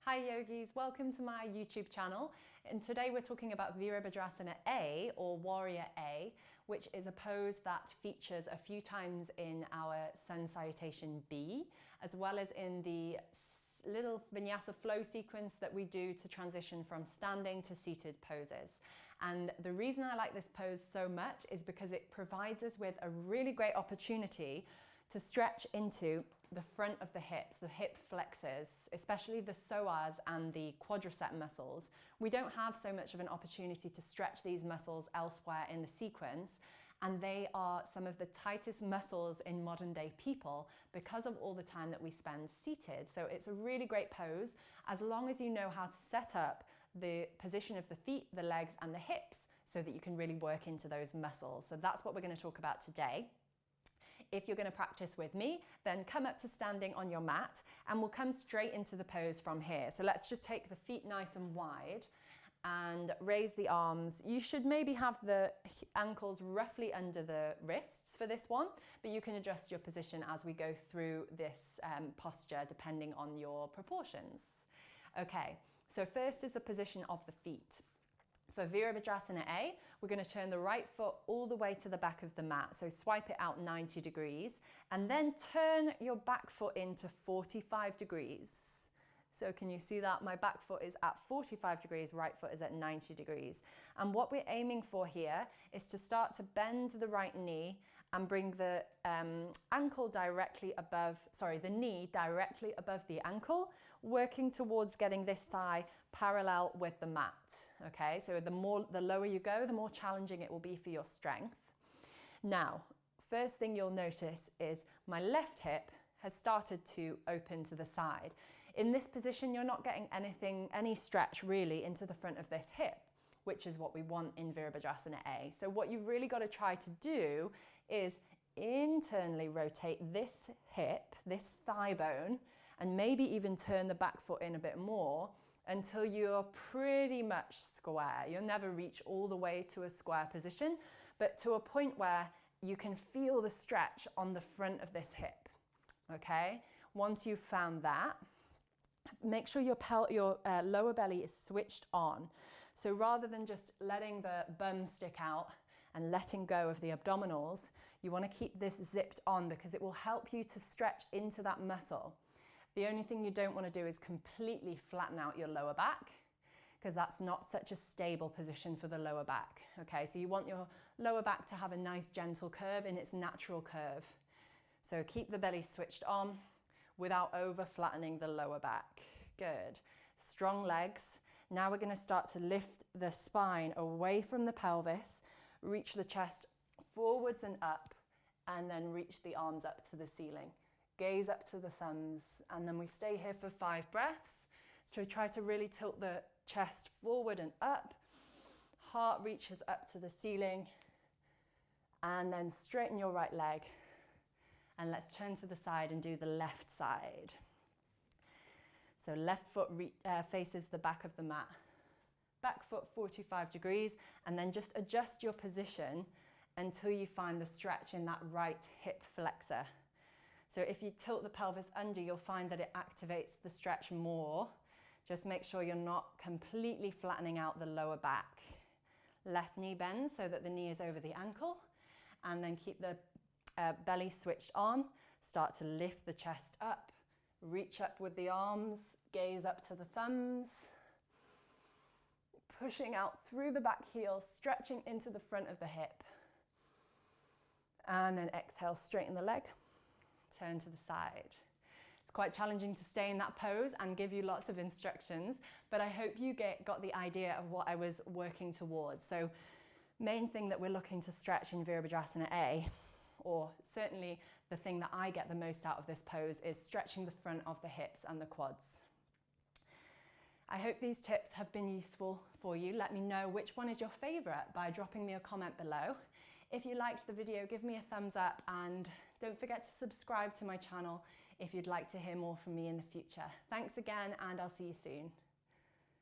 Hi yogis, welcome to my YouTube channel, and today we're talking about Virabhadrasana A or Warrior A, which is a pose that features a few times in our Sun Salutation B, as well as in the little vinyasa flow sequence that we do to transition from standing to seated poses. And the reason I like this pose so much is because it provides us with a really great opportunity to stretch into the front of the hips, the hip flexors, especially the psoas and the quadriceps muscles. We don't have so much of an opportunity to stretch these muscles elsewhere in the sequence, and they are some of the tightest muscles in modern day people because of all the time that we spend seated. So it's a really great pose as long as you know how to set up the position of the feet, the legs and the hips so that you can really work into those muscles. So that's what we're going to talk about today. If you're going to practice with me, then come up to standing on your mat and we'll come straight into the pose from here. So let's just take the feet nice and wide and raise the arms. You should maybe have the ankles roughly under the wrists for this one, but you can adjust your position as we go through this posture depending on your proportions. Okay, so first is the position of the feet. For Virabhadrasana A, we're going to turn the right foot all the way to the back of the mat. So swipe it out 90 degrees and then turn your back foot into 45 degrees. So can you see that? My back foot is at 45 degrees, right foot is at 90 degrees. And what we're aiming for here is to start to bend the right knee and bring the ankle directly above, the knee directly above the ankle, working towards getting this thigh parallel with the mat. Okay, so the lower you go, the more challenging it will be for your strength. Now, first thing you'll notice is my left hip has started to open to the side. In this position, you're not getting any stretch really into the front of this hip, which is what we want in Virabhadrasana A. So what you've really got to try to do is internally rotate this hip, this thigh bone, and maybe even turn the back foot in a bit more until you're pretty much square. You'll never reach all the way to a square position, but to a point where you can feel the stretch on the front of this hip. Okay, once you've found that, make sure your lower belly is switched on. So rather than just letting the bum stick out and letting go of the abdominals, you want to keep this zipped on because it will help you to stretch into that muscle. The only thing you don't want to do is completely flatten out your lower back, because that's not such a stable position for the lower back. Okay, so you want your lower back to have a nice gentle curve in its natural curve. So keep the belly switched on without over flattening the lower back. Good. Strong legs. Now we're going to start to lift the spine away from the pelvis, reach the chest forwards and up, and then reach the arms up to the ceiling. Gaze up to the thumbs, and then we stay here for 5 breaths. So try to really tilt the chest forward and up. Heart reaches up to the ceiling, and then straighten your right leg. And let's turn to the side and do the left side. So left foot faces the back of the mat. Back foot 45 degrees, and then just adjust your position until you find the stretch in that right hip flexor. So if you tilt the pelvis under, you'll find that it activates the stretch more. Just make sure you're not completely flattening out the lower back. Left knee bends so that the knee is over the ankle, and then keep the belly switched on. Start to lift the chest up, reach up with the arms, gaze up to the thumbs, pushing out through the back heel, stretching into the front of the hip. And then exhale, straighten the leg, turn to the side. It's quite challenging to stay in that pose and give you lots of instructions, but I hope you got the idea of what I was working towards. So main thing that we're looking to stretch in Virabhadrasana A, or certainly the thing that I get the most out of this pose, is stretching the front of the hips and the quads. I hope these tips have been useful for you. Let me know which one is your favorite by dropping me a comment below. If you liked the video, give me a thumbs up, and don't forget to subscribe to my channel if you'd like to hear more from me in the future. Thanks again, and I'll see you soon.